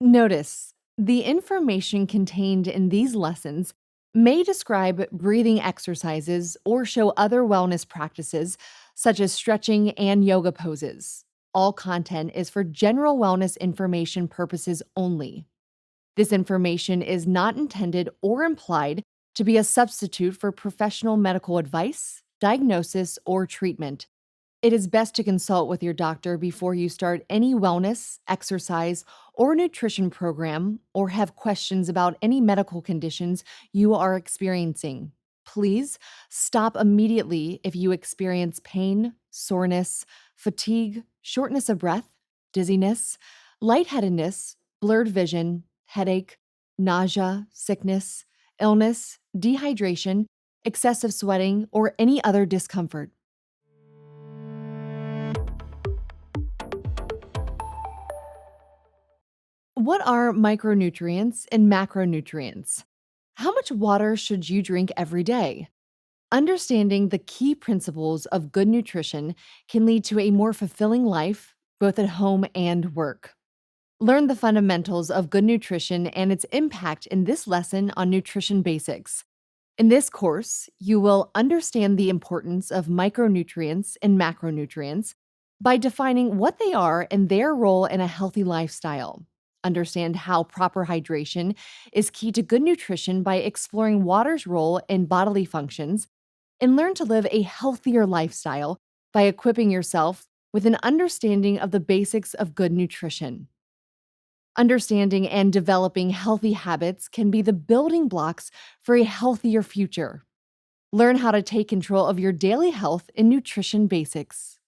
Notice the information contained in these lessons may describe breathing exercises or show other wellness practices, such as stretching and yoga poses. All content is for general wellness information purposes only. This information is not intended or implied to be a substitute for professional medical advice, diagnosis, or treatment. It is best to consult with your doctor before you start any wellness, exercise, or nutrition program or have questions about any medical conditions you are experiencing. Please stop immediately if you experience pain, soreness, fatigue, shortness of breath, dizziness, lightheadedness, blurred vision, headache, nausea, sickness, illness, dehydration, excessive sweating, or any other discomfort. What are micronutrients and macronutrients? How much water should you drink every day? Understanding the key principles of good nutrition can lead to a more fulfilling life, both at home and work. Learn the fundamentals of good nutrition and its impact in this lesson on nutrition basics. In this course, you will understand the importance of micronutrients and macronutrients by defining what they are and their role in a healthy lifestyle. Understand how proper hydration is key to good nutrition by exploring water's role in bodily functions, and learn to live a healthier lifestyle by equipping yourself with an understanding of the basics of good nutrition. Understanding and developing healthy habits can be the building blocks for a healthier future. Learn how to take control of your daily health and nutrition basics.